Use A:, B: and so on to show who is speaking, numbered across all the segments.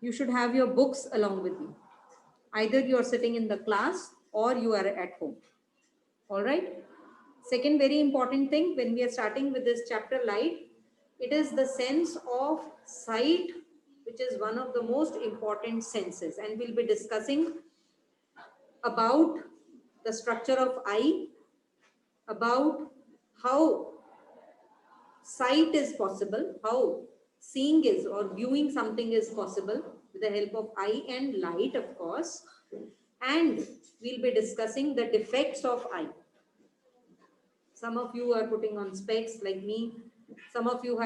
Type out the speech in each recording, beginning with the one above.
A: You should have your books along with you. Either you are sitting in the class or you are at home. All right. Second very important thing when we are starting with this chapter light, it is the sense of sight, which is one of the most important senses, and we'll be discussing about the structure of eye, about how sight is possible, how seeing is or viewing something is possible with the help of eye and light, of course. And we'll be discussing the defects of eye. Some of you are putting on specs like me. Some of you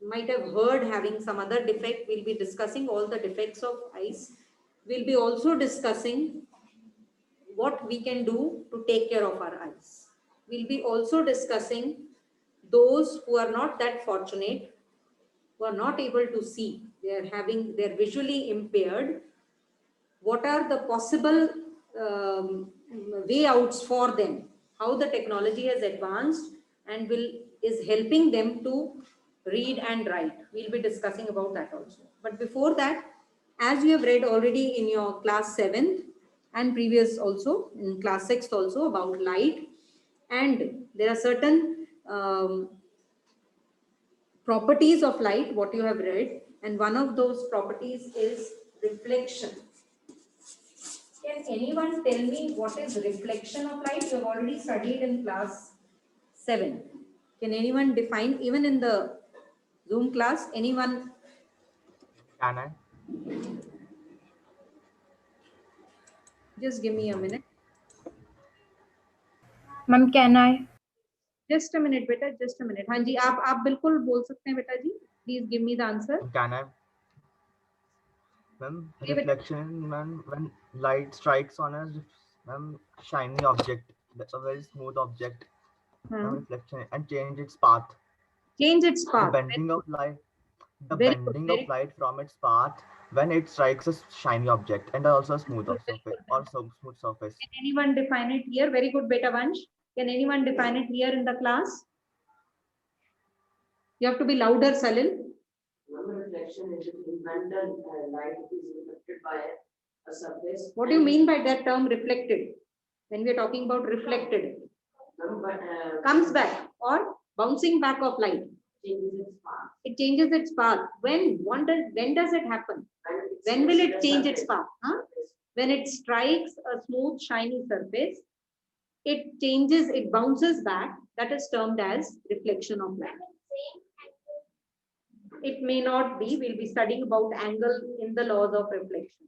A: might have heard having some other defect. We'll be discussing all the defects of eyes. We'll be also discussing what we can do to take care of our eyes. We'll be also discussing those who are not that fortunate, who are not able to see, they're visually impaired. What are the possible way outs for them? How the technology has advanced and is helping them to read and write. We'll be discussing about that also. But before that, as you have read already in your class 7th and previous also in class 6th also about light, and there are certain properties of light, what you have read, and one of those properties is reflection. Can anyone tell me what is reflection of light? You have already studied in class 7. Can anyone define, even in the Zoom class, anyone?
B: Can I?
A: Just give me a minute.
C: Ma'am, can I?
A: Just a minute, beta. Just a minute. हाँ जी, आप बिल्कुल बोल सकते हैं बेटा जी. Please give me the answer.
B: Can I? Ma'am, reflection, ma'am, when light strikes on a shiny object, that's a very smooth object, reflection, and change its path.
A: Change its path.
B: The bending of light from its path when it strikes a shiny object and also a smooth surface or smooth surface.
A: Can anyone define it here? Very good, beta Vansh. Can anyone define it here in the class? You have to be louder, Salil.
D: Reflection is when the light is reflected by a surface.
A: What do you mean by that term reflected? When we are talking about reflected, comes back or bouncing back of light. It changes its path. When does it happen? When will it change its path? Huh? When it strikes a smooth, shiny surface, it bounces back. That is termed as reflection of light. It may not be. We'll be studying about angle in the laws of reflection.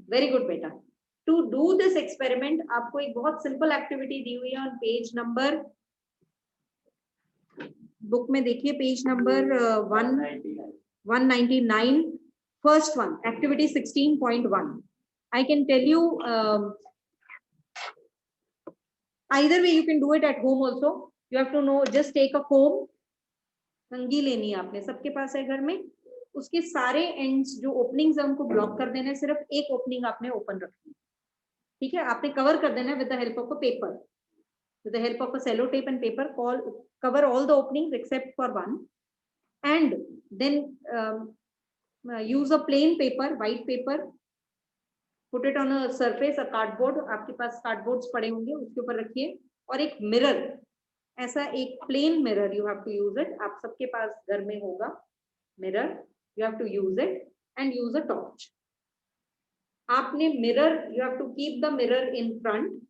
A: Very good, beta. To do this experiment, आपको एक बहुत simple activity दी हुई है on page number, book में देखिए page number 199, first one, activity 16.1. I can tell you, either way you can do it at home also. You have to know, just take a comb, कंघी लेनी है आपने, सबके पास है घर में. उसके सारे एंड्स जो ओपनिंग्स है उनको ब्लॉक कर देना है, सिर्फ एक ओपनिंग आपने ओपन रखनी है. ठीक है, आपने कवर कर देना है with the help of a paper, with the help of a cello tape and paper. Cover all the openings except for one, and then use a plain paper, white paper, put it on a surface, a cardboard. आपके पास cardboards पड़े होंगे, उसके ऊपर रखिए. और एक mirror, ऐसा एक plane mirror, you have to use it. आप सबके पास घर में होगा mirror. You have to use it and use a torch. आपने mirror, you have to keep the mirror in front,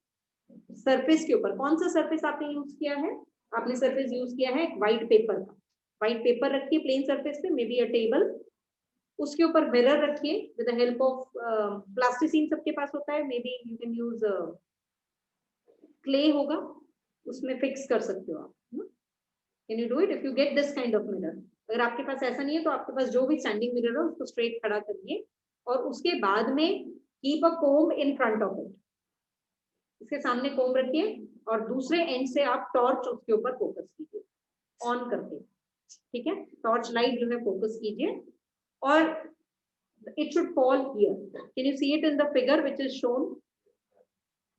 A: surface के ऊपर. कौन सा सरफेस आपने यूज किया है? आपने सरफेस यूज किया है व्हाइट पेपर का. व्हाइट पेपर रखिए प्लेन सरफेस पे, मे बी अ टेबल. उसके ऊपर मिरर रखिए with the help of plasticine, सबके पास होता है, may be you can use clay होगा, उसमें फिक्स कर सकते हो आप. Can you do it if you get this kind of mirror? अगर आपके पास ऐसा नहीं है तो आपके पास जो भी स्टैंडिंग मिरर है उसको स्ट्रेट खड़ा करिए, और उसके बाद में keep a comb in front of it. इसके सामने कोम रखिए और दूसरे एंड से आप टॉर्च उसके ऊपर फोकस कीजिए ऑन करके. ठीक है, टॉर्च लाइट जो है फोकस कीजिए, और it should fall here. Can you see it in the figure which is shown?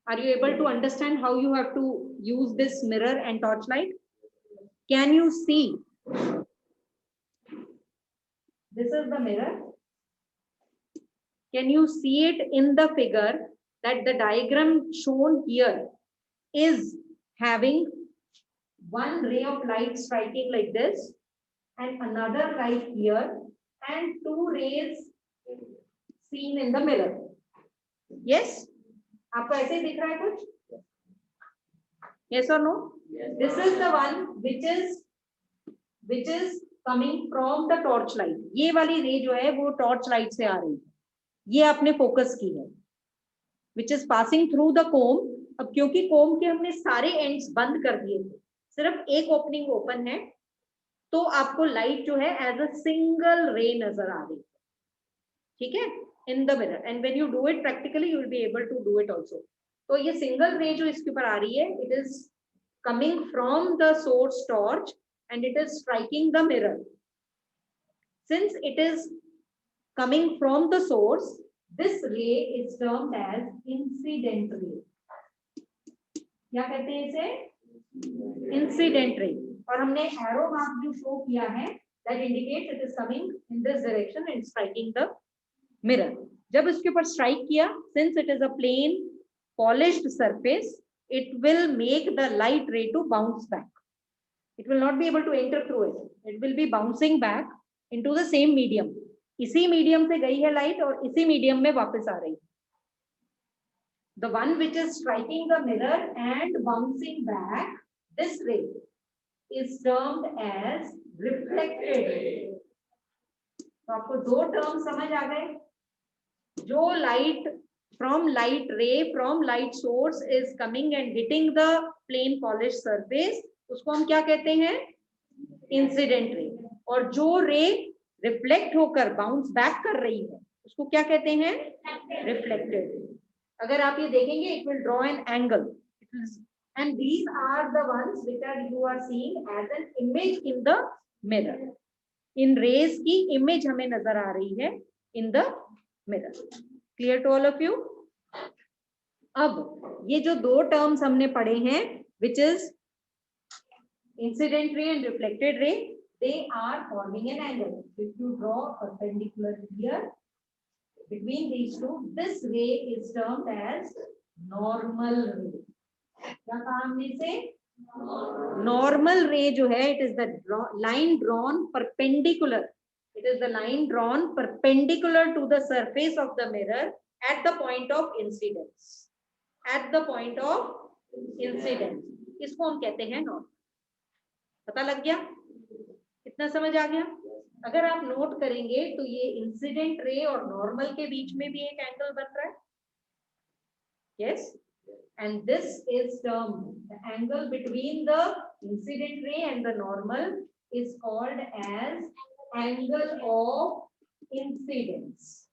A: Are you able to understand how you have to use this mirror and torch light? Can you see? This is the mirror. Can you see it in the figure that the diagram shown here is having one ray of light striking like this and another right here and two rays seen in the mirror? Yes? आपको ऐसे दिख रहा है कुछ? Yes or no?
D: Yes.
A: This is the one which is coming from the torch light. ये वाली रे जो है वो टॉर्च लाइट से आ रही है, ये आपने फोकस की है, which is passing through the comb. अब क्योंकि कोम के हमने सारे एंड्स बंद कर दिए थे, सिर्फ एक ओपनिंग ओपन है, तो आपको लाइट जो है एज अ सिंगल रे नजर आ रही है, ठीक है, in the mirror. And when you do it practically you will be able to do it also. तो ये सिंगल रे जो इसके ऊपर आ रही है, it is coming from the source torch and it is striking the mirror. Since it is coming from the source, this ray is termed as incident ray. क्या कहते हैं इसे? Incident ray. और हमने arrow mark जो show किया है, that indicates it is coming in this direction and striking the mirror. जब इसके ऊपर strike किया, since it is a plain polished surface, it will make the light ray to bounce back. It will not be able to enter through it. It will be bouncing back into the same medium. इसी medium से गई है light और इसी medium में वापस आ रही है. The one which is striking the mirror and bouncing back, this ray is termed as reflected ray. तो आपको दो term समझ आ गए. जो light from light ray from light source is coming and hitting the plain polished surface, उसको हम क्या कहते हैं? Incident ray. और जो रे रिफ्लेक्ट होकर बाउंस बैक कर रही है उसको क्या कहते हैं? Reflected ray. अगर आप ये देखेंगे, it will draw an angle and these are the ones which are you are seeing as an image in the mirror. In rays की इमेज हमें नजर आ रही है in the mirror. Clear to all of you? अब ये जो दो टर्म्स हमने पढ़े हैं, which is incident ray and reflected ray, they are forming an angle. If you draw perpendicular here between these two, this ray is termed as normal ray. क्या कहा हमने से? Normal ray जो है, it is the line drawn perpendicular. It is the line drawn perpendicular to the surface of the mirror at the point of incidence. At the point of incidence. इसको हम कहते हैं normal. पता लग गया? कितना समझ आ गया? अगर आप नोट करेंगे तो ये इंसिडेंट रे और नॉर्मल के बीच में भी एक एंगल बन रहा है. Yes, and this is termed the angle between the incident ray and the normal is called as angle of incidence.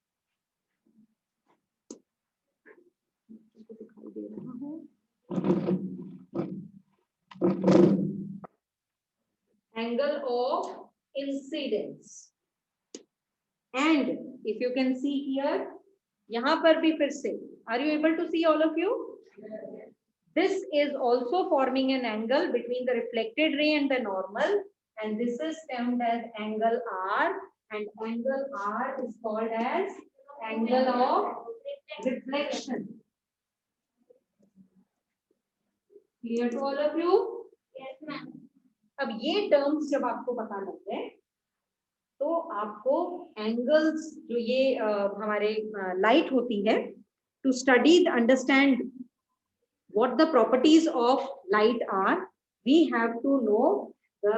A: दिखाई दे रहा है angle of incidence. And if you can see here, यहाँ पर भी फिर से, are you able to see all of you? This is also forming an angle between the reflected ray and the normal, and this is termed as angle R, and angle R is called as angle of reflection. Clear to all of you?
C: Yes, ma'am.
A: अब ये terms जब आपको पता लग गए तो आपको angles जो ये हमारे लाइट होती है, to study understand what the properties of light are, we have to know the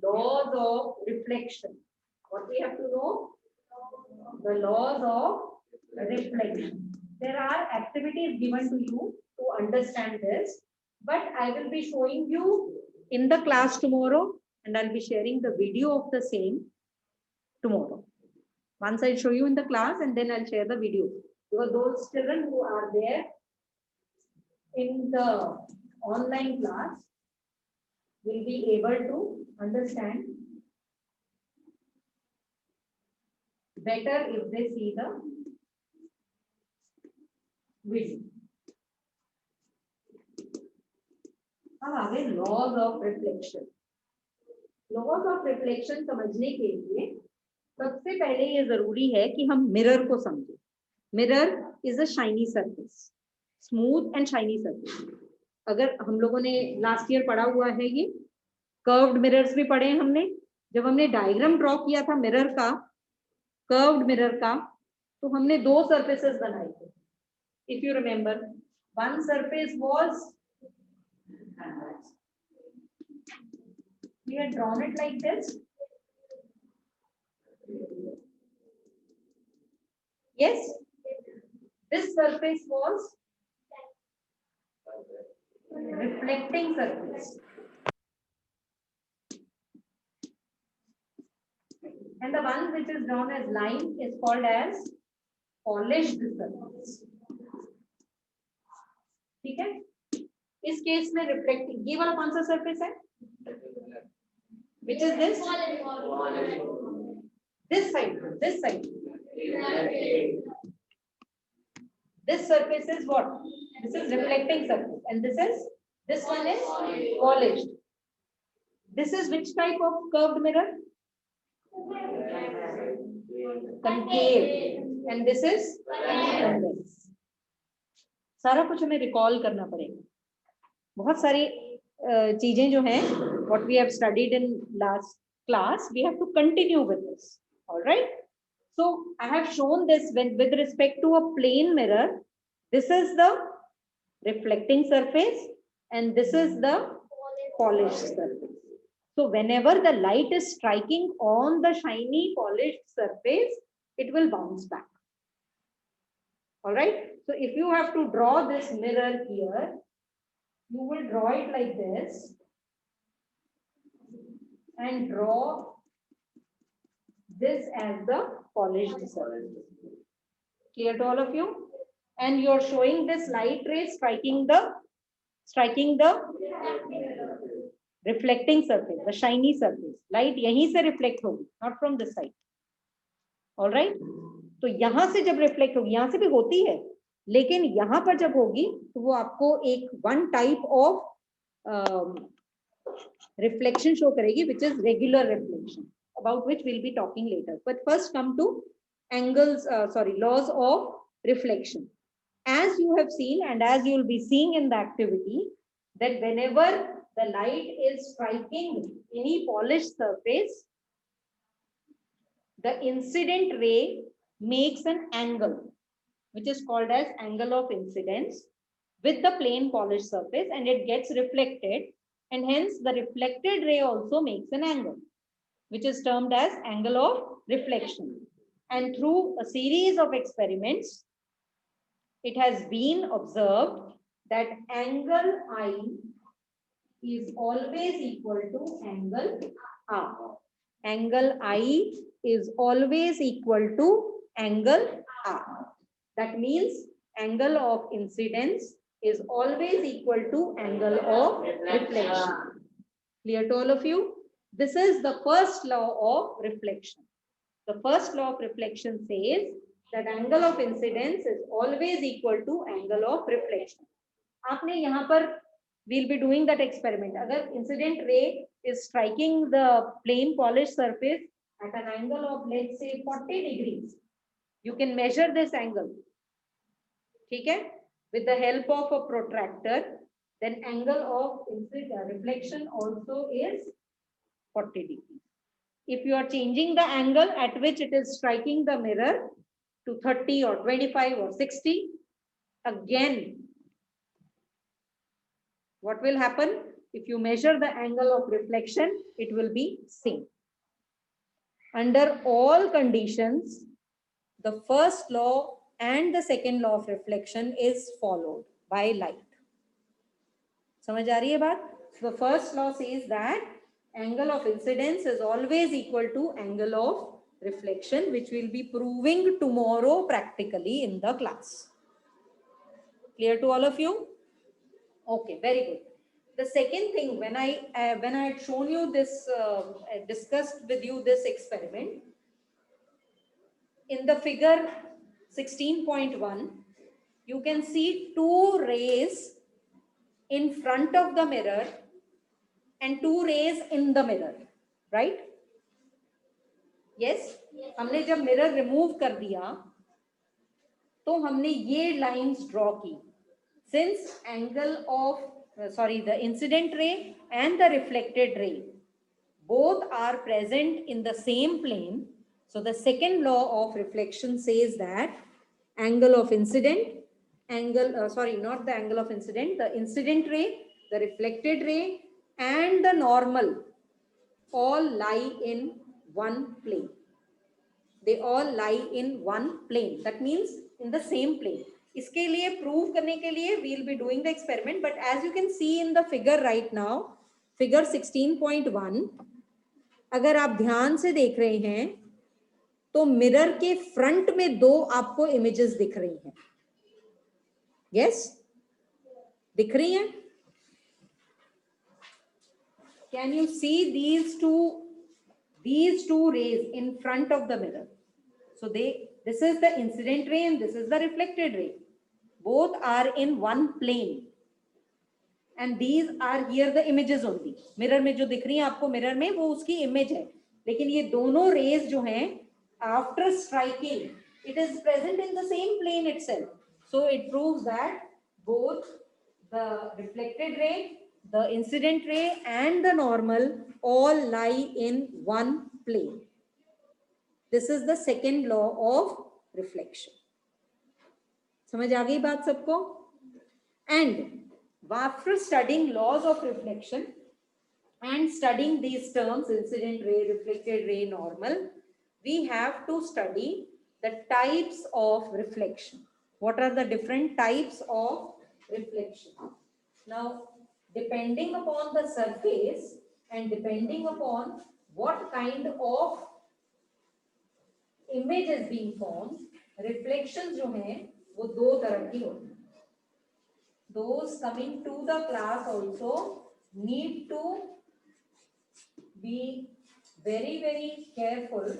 A: laws of reflection. What we have to know? The laws of reflection. There are activities given to you to understand this, but I will be showing you in the class tomorrow, and I'll be sharing the video of the same tomorrow. Once I'll show you in the class, and then I'll share the video, because those children who are there in the online class will be able to understand better if they see the video. अब आगे laws of reflection. Laws of reflection समझने के लिए सबसे पहले ये जरूरी है कि हम मिरर को समझें. mirror is a shiny surface, smooth and shiny surface. अगर हम लोगों ने लास्ट ईयर पढ़ा हुआ है ये कर्व्ड मिरर्स भी पढ़े हैं हमने, जब हमने डायग्राम ड्रॉ किया था मिरर का, कर्व्ड मिरर का, तो हमने दो सरफेसेस बनाए थे. If you remember, one surface was, we had drawn it like this. Yes, this surface was reflecting surface, and the one which is drawn as line is called as polished surface. ठीक है, इस case में reflecting, ये वाला कौन सा surface है? Which is this? This side, this side. This surface is what? This is reflecting surface, and this one is polished. This is which type of curved mirror? Concave, and this is convex. सारा कुछ हमें recall करना पड़ेगा. बहुत सारी चीजें जो हैं, what we have studied in last class, we have to continue with this. All right. So I have shown this with respect to a plane mirror. This is the reflecting surface, and this is the polished surface. So whenever the light is striking on the shiny polished surface, it will bounce back. All right. So if you have to draw this mirror here, you will draw it like this and draw this as the polished surface. Clear to all of you? And you are showing this light ray striking the reflecting surface, the shiny surface. Light yahi se reflect hogi, not from this side. All right. तो यहाँ से जब reflect होगी, यहाँ से भी होती है, लेकिन यहाँ पर जब होगी तो वो आपको एक one type of reflection show करेगी, which is regular reflection, about which will be talking later. But first come to angles, laws of reflection. As you have seen and as you will be seeing in the activity, that whenever the light is striking any polished surface, the incident ray makes an angle, which is called as angle of incidence, with the plane polished surface, and it gets reflected, and hence the reflected ray also makes an angle, which is termed as angle of reflection. And through a series of experiments, it has been observed that angle I is always equal to angle R. Angle I is always equal to angle R. That means angle of incidence is always equal to angle of reflection. Clear to all of you? This is the first law of reflection. The first law of reflection says that angle of incidence is always equal to angle of reflection. आपने यहाँ पर we'll be doing that experiment. अगर incident ray is striking the plane polished surface at an angle of, let's say, 40 degrees, you can measure this angle. ठीक है? With the help of a protractor, then angle of reflection also is 40 degrees. If you are changing the angle at which it is striking the mirror to 30 or 25 or 60, again, what will happen? If you measure the angle of reflection, it will be same. Under all conditions, the first law and the second law of reflection is followed by light. समझ आ रही है बात? The first law says that angle of incidence is always equal to angle of reflection, which will be proving tomorrow practically in the class. Clear to all of you? Okay, very good. The second thing, when I had shown you this, discussed with you this experiment, in the figure 16.1, you can see two rays in front of the mirror and two rays in the mirror, right? Yes? हमने जब mirror remove कर दिया, तो हमने ये lines draw की. Since angle of the incident ray and the reflected ray both are present in the same plane, so the second law of reflection says that angle of incident, not the angle of incident, the incident ray, the reflected ray and the normal all lie in one plane. They all lie in one plane. That means in the same plane. इसके लिए prove करने के लिए we will be doing the experiment, but as you can see in the figure right now, figure 16.1, अगर आप ध्यान से देख रहे हैं तो मिरर के फ्रंट में दो आपको इमेजेस दिख रही हैं. यस, दिख रही हैं? Can you see these two rays in front of the mirror? So this is the incident ray and this is the reflected ray. Both are in one plane. And these are here the images only. Mirror में जो दिख रही है आपको mirror में वो उसकी image है. लेकिन ये दोनों rays जो हैं after striking, it is present in the same plane itself. So it proves that both the reflected ray, the incident ray and the normal all lie in one plane. This is the second law of reflection. समझ आ गई बात सबको? And after studying laws of reflection and studying these terms, incident ray, reflected ray, normal, we have to study the types of reflection. What are the different types of reflection? Now, depending upon the surface and depending upon what kind of image is being formed, reflections जो हैं वो दो तरह की होती हैं. Those coming to the class also need to be very, very careful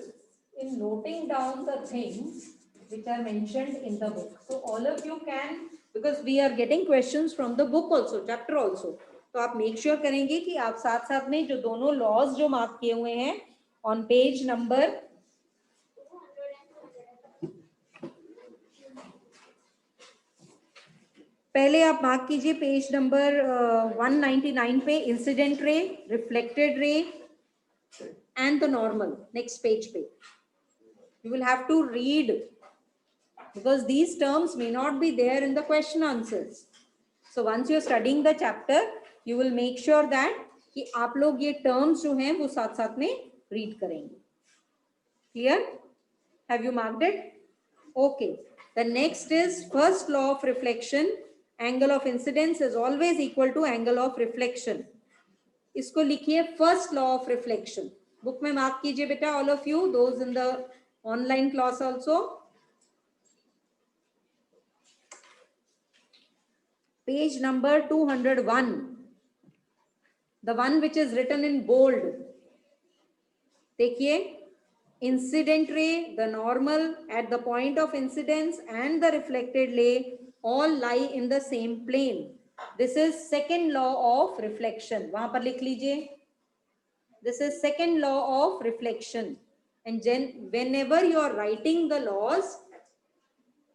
A: in noting down the things which are mentioned in the book. So all of you can, because we are getting questions from the book also, chapter also. तो आप make sure करेंगे कि आप साथ साथ में जो दोनों laws जो mark किए हुए हैं on page number 199 पे incident ray, reflected ray and the normal. Next page पे you will have to read because these terms may not be there in the question answers. So once you are studying the chapter, you will make sure that कि आप लोग ये terms जो हैं वो साथ साथ में read करेंगे. Clear? Have you marked it? Okay. The next is first law of reflection. Angle of incidence is always equal to angle of reflection. इसको लिखिए first law of reflection. Book में mark कीजिए बेटा, all of you, those in the online class also. Page number 201. The one which is written in bold. देखिए, incident ray, the normal at the point of incidence and the reflected ray all lie in the same plane. This is second law of reflection. वहां पर लिख लीजिए. This is second law of reflection. And then whenever you are writing the laws,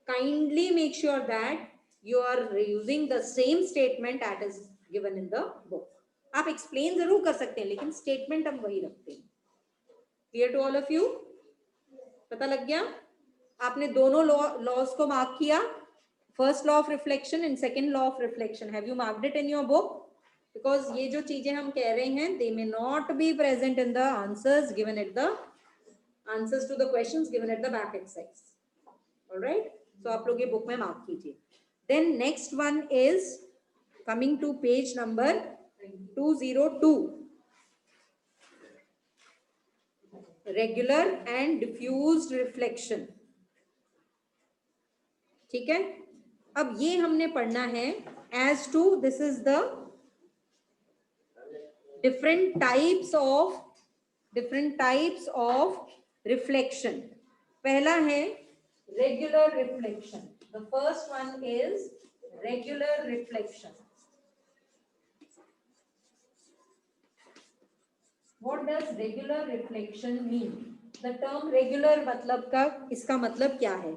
A: kindly make sure that you are using the same statement that is given in the book. आप explain जरूर कर सकते हैं, लेकिन statement हम वही रखते हैं. Clear to all of you? पता लग गया? आपने दोनों laws को mark किया. First law of reflection and second law of reflection. Have you marked it in your book? Because ये जो चीजें हम कह रहे हैं, they may not be present in the answers given at the answers to the questions given at the back exercise. All right? So आप लोग ये book में mark कीजिए. Then next one is coming to page number 202. Regular and diffused reflection. ठीक है? अब ये हमने पढ़ना है as to this is the different types of reflection. पहला है regular reflection. The first one is regular reflection. What does regular reflection mean? The term regular मतलब का इसका मतलब क्या है?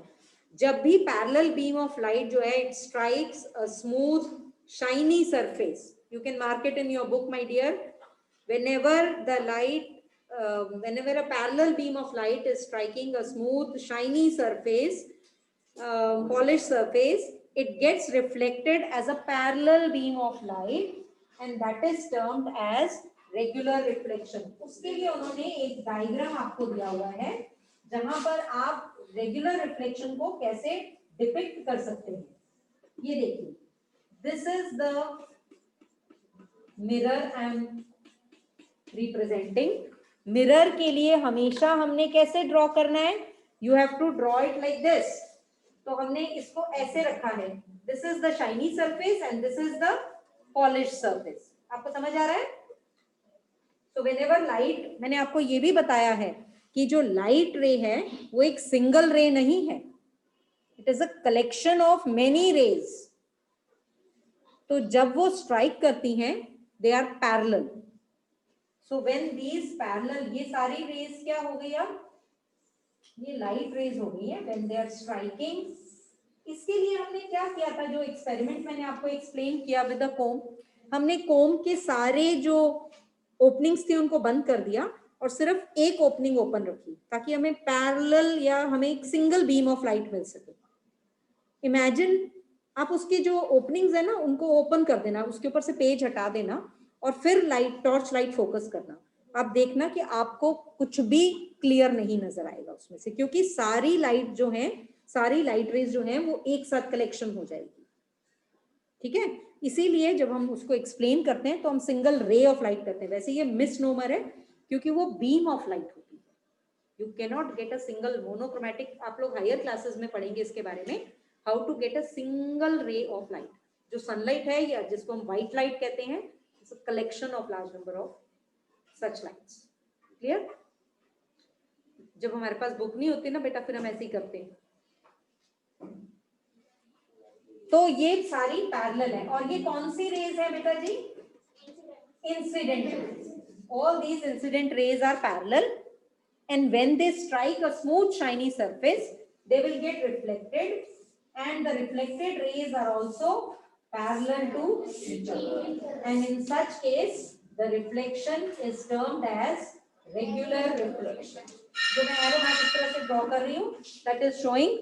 A: जब भी पैरेलल बीम ऑफ लाइट जो है it strikes a smooth shiny surface, you can mark it in your book my dear, whenever the light whenever a parallel beam of light is striking a smooth shiny surface, polished surface, it gets reflected as a parallel beam of light and that is termed as regular reflection. उसके लिए उन्होंने एक diagram आपको दिया हुआ है जहां पर आप रेगुलर रिफ्लेक्शन को कैसे डिपिक्ट कर सकते हैं. ये देखिए, this is the mirror I am representing. Mirror के लिए हमेशा हमने कैसे ड्रॉ करना है? You have to draw it like this. तो हमने इसको ऐसे रखा है. This is the shiny surface and this is the polished surface. आपको समझ आ रहा है? तो व्हेनेवर लाइट, मैंने आपको ये भी बताया है कि जो लाइट रे है वो एक सिंगल रे नहीं है, it is a collection of many rays. तो जब वो स्ट्राइक करती हैं they are parallel. So when these parallel, ये सारी रेज क्या हो गई? अब ये लाइट रेज हो गई है व्हेन दे आर स्ट्राइकिंग. इसके लिए हमने क्या किया था? जो एक्सपेरिमेंट मैंने आपको एक्सप्लेन किया विद द कोम, हमने कोम के सारे जो ओपनिंग्स थी उनको बंद कर दिया और सिर्फ एक ओपनिंग ओपन रखी ताकि हमें पैरेलल या हमें एक सिंगल बीम ऑफ लाइट मिल सके. इमेजिन आप उसके जो ओपनिंग्स है ना उनको ओपन कर देना, उसके ऊपर से पेज हटा देना और फिर लाइट, टॉर्च लाइट फोकस करना. आप देखना कि आपको कुछ भी क्लियर नहीं नजर आएगा उसमें से, क्योंकि सारी लाइट जो है, सारी लाइट रेज जो है वो एक साथ कलेक्शन हो जाएगी. ठीक है? इसीलिए जब हम उसको एक्सप्लेन करते हैं तो हम सिंगल रे ऑफ लाइट करते हैं. वैसे ये मिसनोमर है क्योंकि वो बीम ऑफ लाइट होती है. You can not get a single monochromatic. आप लोग हायर क्लासेस में पढ़ेंगे इसके बारे में, how to get a single ray of light. जो सनलाइट है या जिसको हम व्हाइट लाइट कहते हैं, it's a collection of large number of such lights. Clear? जब हमारे पास बुक नहीं होती ना बेटा, फिर हम ऐसे ही करते हैं. तो ये सारी पैरेलल है. और ये कौन सी रेज है बेटा जी? Incident rays. All these incident rays are parallel, and when they strike a smooth shiny surface, they will get reflected, and the reflected rays are also parallel to each other. And in such case, the reflection is termed as regular reflection. जो मैं arrow mark इस तरह से draw कर रही हूँ, that is showing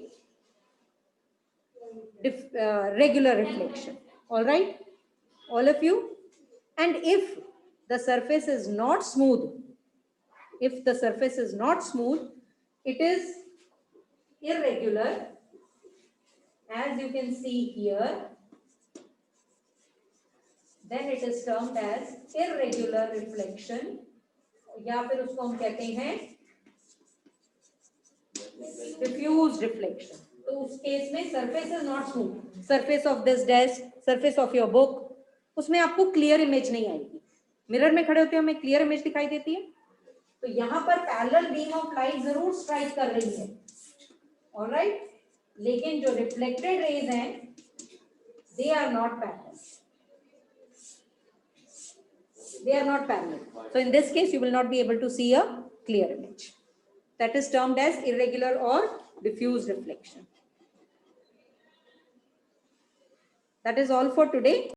A: regular reflection. All right, all of you. And if the surface is not smooth, if the surface is not smooth, it is irregular, as you can see here, then it is termed as irregular reflection, या फिर उसको हम कहते हैं diffused reflection. तो उस case में surface is not smooth, surface of this desk, surface of your book, उसमें आपको क्लियर इमेज नहीं आएगी. मिरर में खड़े होते हैं हमें क्लियर इमेज दिखाई देती है. तो यहाँ पर पैरेलल बीम ऑफ लाइट जरूर स्ट्राइक कर रही है, ऑलराइट, लेकिन जो रिफ्लेक्टेड रेज हैं they are not parallel. They are not parallel. So in this case, you will not be able to see a clear image. That is termed as irregular or diffuse reflection. That is all for today.